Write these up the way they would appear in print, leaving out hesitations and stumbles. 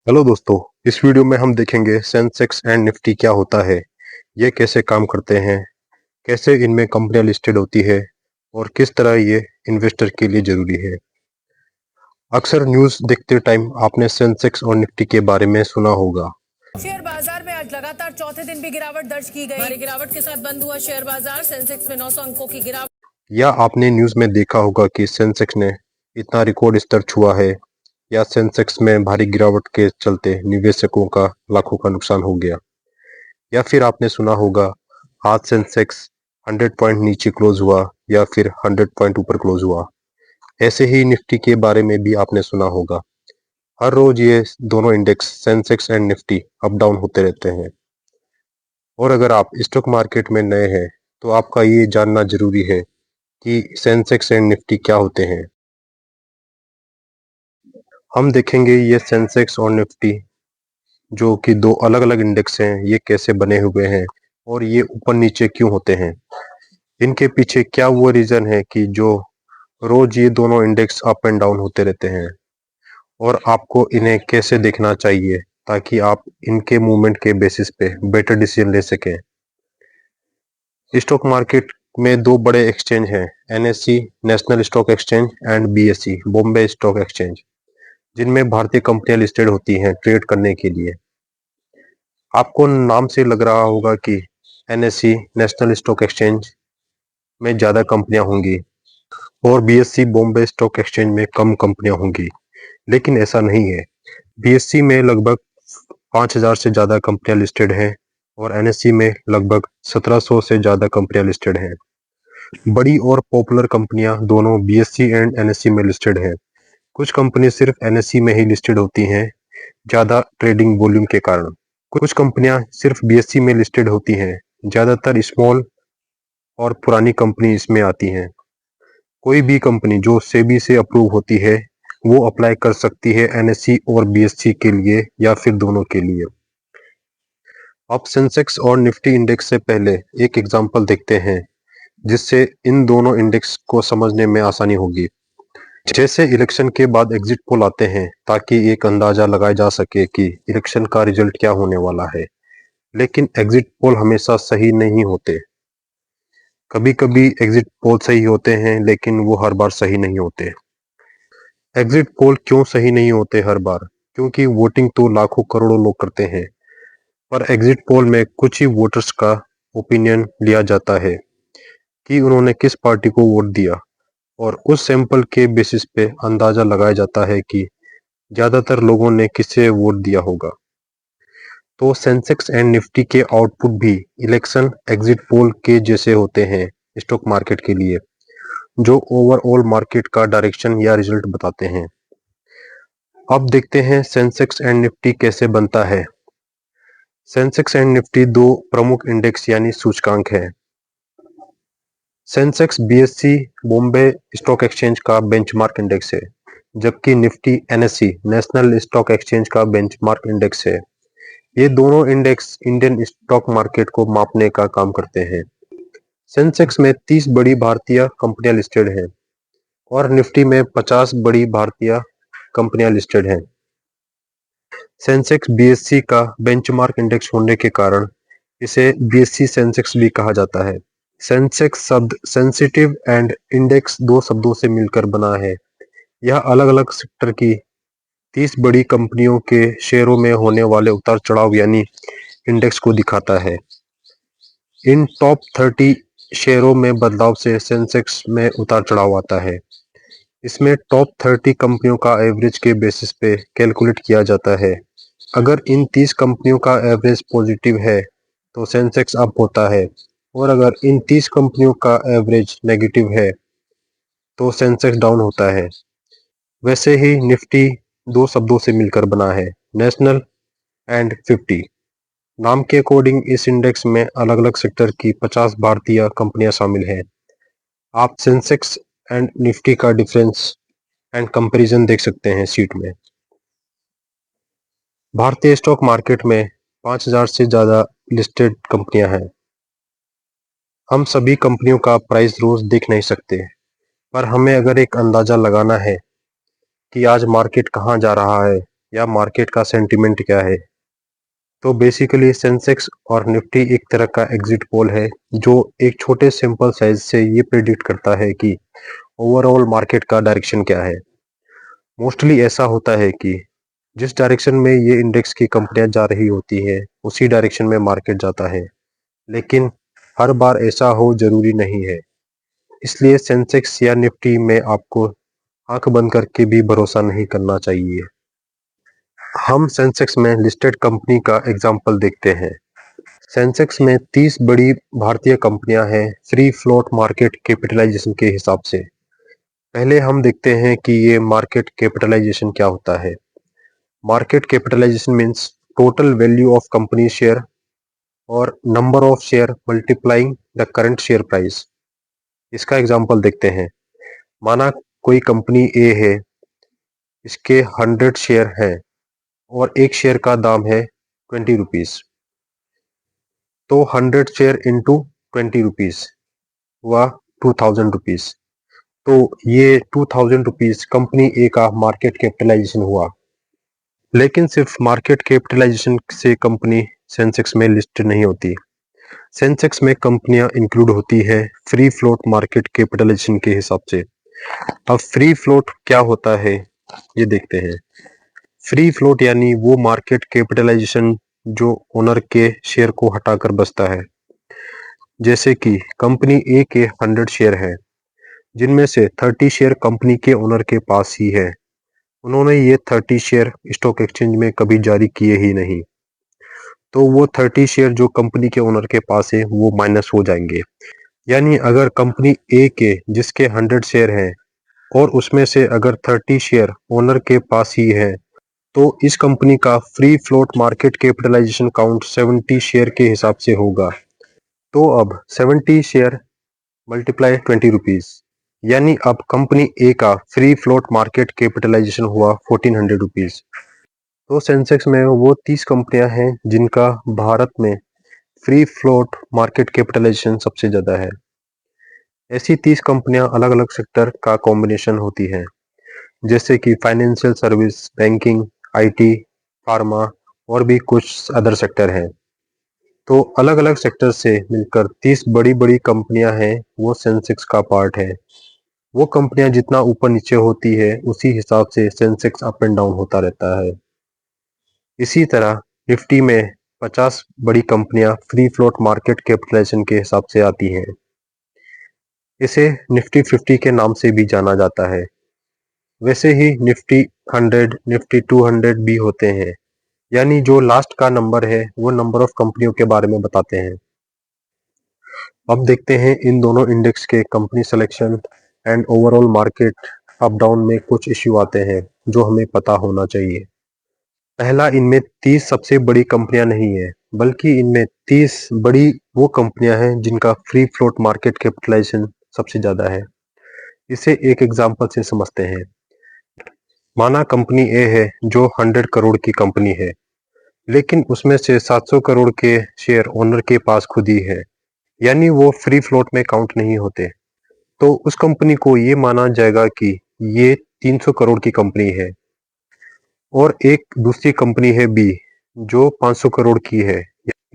Hello दोस्तों। इस video में हम देखेंगे सेंसेक्स एंड निफ्टी क्या होता है, ये कैसे काम करते हैं, कैसे इनमें कंपनियां लिस्टेड होती है और किस तरह ये इन्वेस्टर के लिए जरूरी है। अक्सर न्यूज़ देखते टाइम आपने सेंसेक्स और निफ्टी के बारे में सुना होगा। शेयर बाजार में आज लगातार चौथे दिन भी गिरावट दर्ज की गई। भारी गिरावट के साथ बंद हुआ शेयर बाजार। सेंसेक्स में 900 अंकों की गिरावट। या आपने न्यूज़ में देखा होगा कि सेंसेक्स ने इतना रिकॉर्ड स्तर छुआ है, या सेंसेक्स में भारी गिरावट के चलते निवेशकों का लाखों का नुकसान हो गया। या फिर आपने सुना होगा आज सेंसेक्स 100 पॉइंट नीचे क्लोज हुआ या फिर 100 पॉइंट ऊपर क्लोज हुआ। ऐसे ही निफ्टी के बारे में भी आपने सुना होगा। हर रोज ये दोनों index Sensex and Nifty up down होते रहते हैं। और अगर आप स्टॉक मार्केट में नए हैं तो आपका ये जानना जरूरी है कि सेंसेक्स एंड निफ्टी क्या होते हैं। हम देखेंगे ये सेंसेक्स और निफ्टी जो कि दो अलग अलग इंडेक्स हैं, ये कैसे बने हुए हैं और ये ऊपर नीचे क्यों होते हैं। इनके पीछे क्या वो रीजन है कि जो रोज ये दोनों इंडेक्स अप एंड डाउन होते रहते हैं, और आपको इन्हें कैसे देखना चाहिए ताकि आप इनके मूवमेंट के बेसिस पे बेटर डिसीजन ले सकें। स्टॉक मार्केट में दो बड़े एक्सचेंज हैं, NSC national stock exchange and BSE Bombay stock exchange, जिनमें भारतीय कंपनियां लिस्टेड होती हैं ट्रेड करने के लिए। आपको नाम से लग रहा होगा कि एनएससी नेशनल स्टॉक एक्सचेंज में ज़्यादा कंपनियां होंगी और बीएसई बॉम्बे स्टॉक एक्सचेंज में कम कंपनियां होंगी, लेकिन ऐसा नहीं है। बीएसई में लगभग 5,000 से ज़्यादा कंपनियां लिस्टेड हैं और एनएसई में लगभग 1,700 से ज़्यादा कंपनियां लिस्टेड हैं। बड़ी और पॉपुलर कंपनियां दोनों बीएसई एंड एनएसई में लिस्टेड हैं। कुछ कंपनी सिर्फ एनएसई में ही लिस्टेड होती हैं ज़्यादा ट्रेडिंग वॉल्यूम के कारण। कुछ कंपनियां सिर्फ बीएसई में लिस्टेड होती हैं, ज़्यादातर स्मॉल और पुरानी कंपनी इसमें आती हैं। कोई भी कंपनी जो सेबी से अप्रूव होती है वो अप्लाई कर सकती है एनएसई और बीएसई के लिए या फिर दोनों के लिए। अब सेंसेक्स और निफ्टी इंडेक्स से पहले एक एग्जांपल देखते हैं जिससे इन दोनों इंडेक्स को समझने में आसानी होगी। जैसे इलेक्शन के बाद एग्जिट पोल आते हैं ताकि एक अंदाजा लगाया जा सके कि इलेक्शन का रिजल्ट क्या होने वाला है, लेकिन एग्जिट पोल हमेशा सही नहीं होते। कभी कभी एग्जिट पोल सही होते हैं लेकिन वो हर बार सही नहीं होते। एग्जिट पोल क्यों सही नहीं होते हर बार? क्योंकि वोटिंग तो लाखों करोड़ों लोग करते हैं, पर एग्जिट पोल में कुछ ही वोटर्स का ओपिनियन लिया जाता है कि उन्होंने किस पार्टी को वोट दिया, और उस सैंपल के बेसिस पे अंदाजा लगाया जाता है कि ज्यादातर लोगों ने किसे वोट दिया होगा। तो सेंसेक्स एंड निफ्टी के आउटपुट भी इलेक्शन एग्जिट पोल के जैसे होते हैं स्टॉक मार्केट के लिए, जो ओवरऑल मार्केट का डायरेक्शन या रिजल्ट बताते हैं। अब देखते हैं सेंसेक्स एंड निफ्टी कैसे बनता है। सेंसेक्स एंड निफ्टी दो प्रमुख इंडेक्स यानी सूचकांक हैं। Sensex BSE Bombay stock exchange का बेंचमार्क इंडेक्स है, जबकि Nifty NSE national stock exchange का बेंचमार्क इंडेक्स है। ये दोनों इंडेक्स इंडियन स्टॉक मार्केट को मापने का काम करते हैं। सेंसेक्स में 30 बड़ी भारतीय कंपनियां लिस्टेड हैं और निफ्टी में 50 बड़ी भारतीय कंपनियां लिस्टेड हैं। सेंसेक्स बीएसई का बेंचमार्क इंडेक्स होने के कारण इसे बीएसई सेंसेक्स भी कहा जाता है। सेंसेक्स शब्द सेंसिटिव एंड इंडेक्स दो शब्दों से मिलकर बना है। यह अलग अलग सेक्टर की 30 बड़ी कंपनियों के शेयरों में होने वाले उतार चढ़ाव यानी इंडेक्स को दिखाता है। इन टॉप 30 शेयरों में बदलाव से सेंसेक्स में उतार चढ़ाव आता है। इसमें टॉप 30 कंपनियों का एवरेज के बेसिस पे कैलकुलेट किया जाता है। अगर इन 30 कंपनियों का एवरेज पॉजिटिव है तो सेंसेक्स अप होता है, और अगर इन 30 कंपनियों का एवरेज नेगेटिव है तो सेंसेक्स डाउन होता है। वैसे ही निफ्टी दो शब्दों से मिलकर बना है, नेशनल एंड 50। नाम के अकॉर्डिंग इस इंडेक्स में अलग अलग सेक्टर की 50 भारतीय कंपनियां शामिल हैं। आप सेंसेक्स एंड निफ्टी का डिफरेंस एंड कंपैरिजन देख सकते हैं शीट में। भारतीय स्टॉक मार्केट में 5,000 से ज़्यादा लिस्टेड कंपनियां हैं। हम सभी कंपनियों का प्राइस रोज देख नहीं सकते, पर हमें अगर एक अंदाजा लगाना है कि आज मार्केट कहां जा रहा है या मार्केट का सेंटिमेंट क्या है। तो बेसिकली सेंसेक्स और निफ्टी एक तरह का एग्जिट पोल है जो एक छोटे सिंपल साइज से ये प्रिडिक्ट करता है कि ओवरऑल मार्केट का डायरेक्शन क्या है। मोस्टली ऐसा होता है कि जिस डायरेक्शन में ये इंडेक्स की कंपनियां जा रही होती हैं उसी डायरेक्शन में मार्केट जाता है, लेकिन हर बार ऐसा हो जरूरी नहीं है। इसलिए सेंसेक्स या निफ्टी में आपको आंख बंद करके भी भरोसा नहीं करना चाहिए। हम सेंसेक्स में लिस्टेड कंपनी का एग्जाम्पल देखते हैं। सेंसेक्स में 30 बड़ी भारतीय कंपनियां हैं फ्री फ्लोट मार्केट कैपिटलाइजेशन के हिसाब से। पहले हम देखते हैं कि ये मार्केट कैपिटलाइजेशन क्या होता है। Market capitalization means total value of company share और number of share multiplying the current share price. इसका एग्जांपल देखते हैं। माना कोई कंपनी ए है, इसके 100 शेयर हैं और एक शेयर का दाम है 20 रुपीज। तो 100 शेयर इंटू 20 रुपीज हुआ 2000 रुपीज। तो ये 2000 रुपीज कंपनी ए का मार्केट कैपिटलाइजेशन हुआ। लेकिन सिर्फ मार्केट कैपिटलाइजेशन से कंपनी सेंसेक्स में लिस्ट नहीं होती। सेंसेक्स में कंपनियां इंक्लूड होती है फ्री फ्लोट मार्केट कैपिटलाइजेशन के हिसाब से। अब फ्री फ्लोट क्या होता है ये देखते हैं। फ्री फ्लोट यानी वो मार्केट कैपिटलाइजेशन जो ओनर के शेयर को हटाकर बचता है। जैसे कि कंपनी ए के 100 शेयर है, जिनमें से 30 शेयर कंपनी के ओनर के पास ही है। उन्होंने ये 30 शेयर स्टॉक एक्सचेंज में कभी जारी किए ही नहीं। तो वो 30 शेयर जो कंपनी के ओनर के पास है वो माइनस हो जाएंगे। यानी अगर कंपनी ए के जिसके 100 शेयर हैं और उसमें से अगर 30 शेयर ओनर के पास ही है, तो इस कंपनी का free float market capitalization count 70 share के हिसाब से होगा। तो अब 70 शेयर मल्टीप्लाई 20 रुपीज, यानी अब कंपनी ए का फ्री फ्लोट मार्केट कैपिटलाइजेशन हुआ 1400 रुपीज। तो सेंसेक्स में वो 30 कंपनियां हैं जिनका भारत में फ्री फ्लोट मार्केट कैपिटलाइजेशन सबसे ज्यादा है। ऐसी 30 कंपनियां अलग अलग सेक्टर का कॉम्बिनेशन होती हैं, जैसे कि financial service, banking, IT, pharma और भी कुछ अदर सेक्टर हैं। तो अलग अलग सेक्टर से मिलकर 30 बड़ी बड़ी कंपनियां हैं वो सेंसेक्स का पार्ट है। वो कंपनियां जितना ऊपर नीचे होती है उसी हिसाब से सेंसेक्स अप एंड डाउन होता रहता है। इसी तरह निफ्टी में 50 बड़ी कंपनियां फ्री फ्लोट मार्केट कैपिटलाइजेशन के हिसाब से आती हैं। इसे निफ्टी 50 के नाम से भी जाना जाता है। वैसे ही निफ्टी 100, निफ्टी 200 भी होते हैं, यानी जो लास्ट का नंबर है वो नंबर ऑफ कंपनियों के बारे में बताते हैं। अब देखते हैं इन दोनों इंडेक्स के company selection and overall market up down में कुछ इश्यू आते हैं जो हमें पता होना चाहिए। पहला, इनमें 30 सबसे बड़ी कंपनियां नहीं है, बल्कि इनमें 30 बड़ी वो कंपनियां हैं जिनका फ्री फ्लोट मार्केट कैपिटलाइजेशन सबसे ज्यादा है। इसे एक एग्जांपल से समझते हैं। माना कंपनी ए है जो 100 करोड़ की कंपनी है, लेकिन उसमें से 700 करोड़ के शेयर ओनर के पास खुद ही है, यानी वो फ्री फ्लोट में काउंट नहीं होते। तो उस कंपनी को ये माना जाएगा कि ये 300 करोड़ की कंपनी है। और एक दूसरी कंपनी है बी जो 500 करोड़ की है,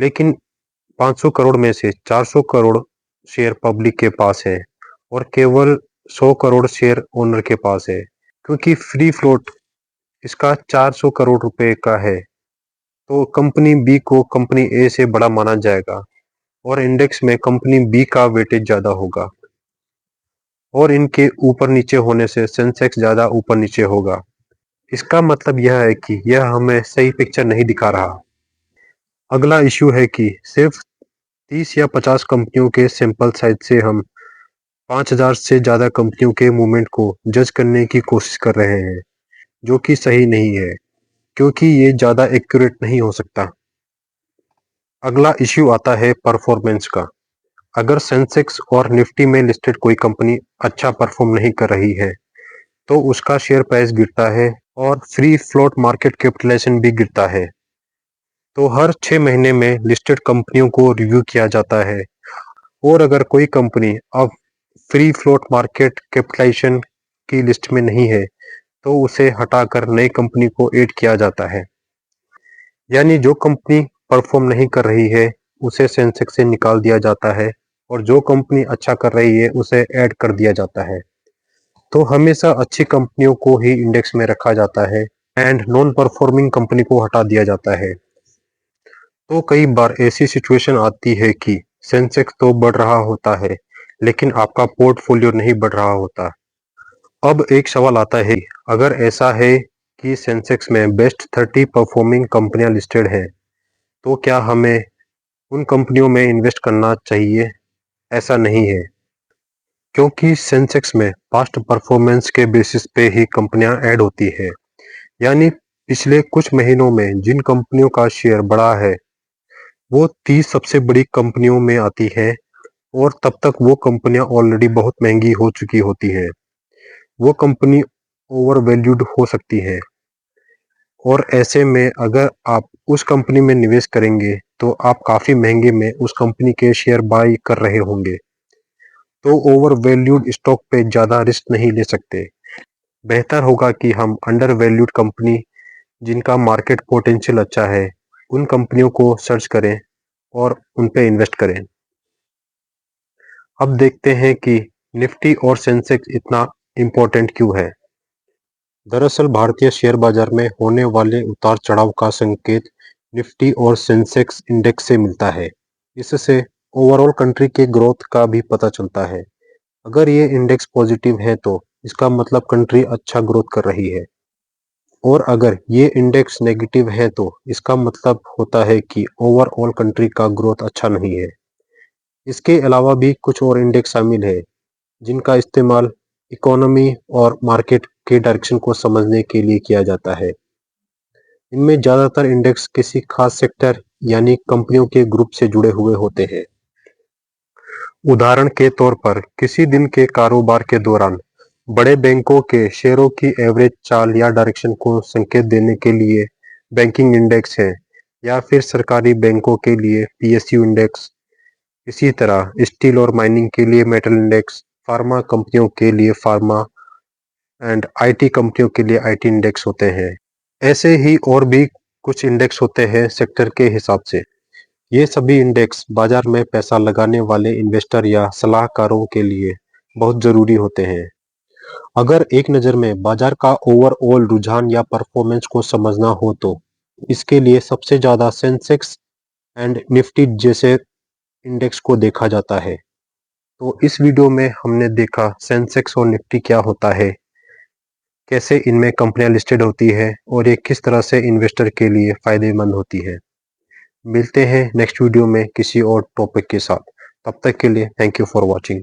लेकिन 500 करोड़ में से 400 करोड़ शेयर पब्लिक के पास है और केवल 100 करोड़ शेयर ओनर के पास है। क्योंकि फ्री फ्लोट इसका 400 करोड़ रुपए का है, तो कंपनी बी को कंपनी ए से बड़ा माना जाएगा और इंडेक्स में कंपनी बी का वेटेज ज्यादा होगा और इनके ऊपर नीचे होने से सेंसेक्स ज्यादा ऊपर नीचे होगा। इसका मतलब यह है कि यह हमें सही पिक्चर नहीं दिखा रहा। अगला इश्यू है कि सिर्फ 30 या 50 कंपनियों के सैंपल साइज से हम 5000 से ज्यादा कंपनियों के मूवमेंट को जज करने की कोशिश कर रहे हैं, जो कि सही नहीं है, क्योंकि ये ज्यादा एक्यूरेट नहीं हो सकता। अगला इश्यू आता है परफॉर्मेंस का। अगर सेंसेक्स और निफ्टी में लिस्टेड कोई कंपनी अच्छा परफॉर्म नहीं कर रही है, तो उसका शेयर प्राइस गिरता है और फ्री फ्लोट मार्केट कैपिटलाइजेशन भी गिरता है। तो हर 6 महीने में लिस्टेड कंपनियों को रिव्यू किया जाता है और अगर कोई कंपनी अब फ्री फ्लोट मार्केट कैपिटलाइजेशन की लिस्ट में नहीं है, तो उसे हटाकर नई कंपनी को ऐड किया जाता है। यानी जो कंपनी परफॉर्म नहीं कर रही है उसे सेंसेक्स से निकाल दिया जाता है और जो कंपनी अच्छा कर रही है उसे ऐड कर दिया जाता है। तो हमेशा अच्छी कंपनियों को ही इंडेक्स में रखा जाता है एंड नॉन परफॉर्मिंग कंपनी को हटा दिया जाता है। तो कई बार ऐसी सिचुएशन आती है कि सेंसेक्स तो बढ़ रहा होता है लेकिन आपका पोर्टफोलियो नहीं बढ़ रहा होता। अब एक सवाल आता है, अगर ऐसा है कि सेंसेक्स में बेस्ट 30 परफॉर्मिंग कंपनियां लिस्टेड हैं, तो क्या हमें उन कंपनियों में इन्वेस्ट करना चाहिए? ऐसा नहीं है, क्योंकि सेंसेक्स में पास्ट परफॉर्मेंस के बेसिस पे ही कंपनियां ऐड होती है। यानी पिछले कुछ महीनों में जिन कंपनियों का शेयर बढ़ा है वो 30 सबसे बड़ी कंपनियों में आती है और तब तक वो कंपनियां ऑलरेडी बहुत महंगी हो चुकी होती हैं। वो कंपनी ओवर वैल्यूड हो सकती है और ऐसे में अगर आप उस कंपनी में निवेश करेंगे तो आप काफी महंगे में उस कंपनी के शेयर बाय कर रहे होंगे। तो ओवर वैल्यूड स्टॉक पे ज्यादा रिस्क नहीं ले सकते। बेहतर होगा कि हम अंडर वैल्यूड कंपनी जिनका मार्केट पोटेंशियल अच्छा है उन कंपनियों को सर्च करें और उन पे इन्वेस्ट करें। अब देखते हैं कि निफ्टी और सेंसेक्स इतना इम्पोर्टेंट क्यों है। दरअसल भारतीय शेयर बाजार में होने वाले उतार चढ़ाव का संकेत निफ्टी और सेंसेक्स इंडेक्स से मिलता है। इससे ओवरऑल कंट्री के ग्रोथ का भी पता चलता है। अगर ये इंडेक्स पॉजिटिव है तो इसका मतलब कंट्री अच्छा ग्रोथ कर रही है और अगर ये इंडेक्स नेगेटिव है तो इसका मतलब होता है कि ओवरऑल कंट्री का ग्रोथ अच्छा नहीं है। इसके अलावा भी कुछ और इंडेक्स शामिल है जिनका इस्तेमाल इकोनॉमी और मार्केट के डायरेक्शन को समझने के लिए किया जाता है। इनमें ज्यादातर इंडेक्स किसी खास सेक्टर यानी कंपनियों के ग्रुप से जुड़े हुए होते हैं। उदाहरण के तौर पर किसी दिन के कारोबार के दौरान बड़े बैंकों के शेयरों की एवरेज चाल या डायरेक्शन को संकेत देने के लिए बैंकिंग इंडेक्स है या फिर सरकारी बैंकों के लिए पीएसयू इंडेक्स। इसी तरह स्टील और माइनिंग के लिए मेटल इंडेक्स, फार्मा कंपनियों के लिए फार्मा एंड आईटी कंपनियों के लिए आईटी इंडेक्स होते हैं। ऐसे ही और भी कुछ इंडेक्स होते हैं सेक्टर के हिसाब से। ये सभी इंडेक्स बाजार में पैसा लगाने वाले इन्वेस्टर या सलाहकारों के लिए बहुत जरूरी होते हैं। अगर एक नज़र में बाजार का ओवरऑल रुझान या परफॉर्मेंस को समझना हो तो इसके लिए सबसे ज्यादा सेंसेक्स एंड निफ्टी जैसे इंडेक्स को देखा जाता है। तो इस वीडियो में हमने देखा सेंसेक्स और निफ्टी क्या होता है, कैसे इनमें कंपनियां लिस्टेड होती है और ये किस तरह से इन्वेस्टर के लिए फायदेमंद होती है। मिलते हैं नेक्स्ट वीडियो में किसी और टॉपिक के साथ। तब तक के लिए थैंक यू फॉर वॉचिंग।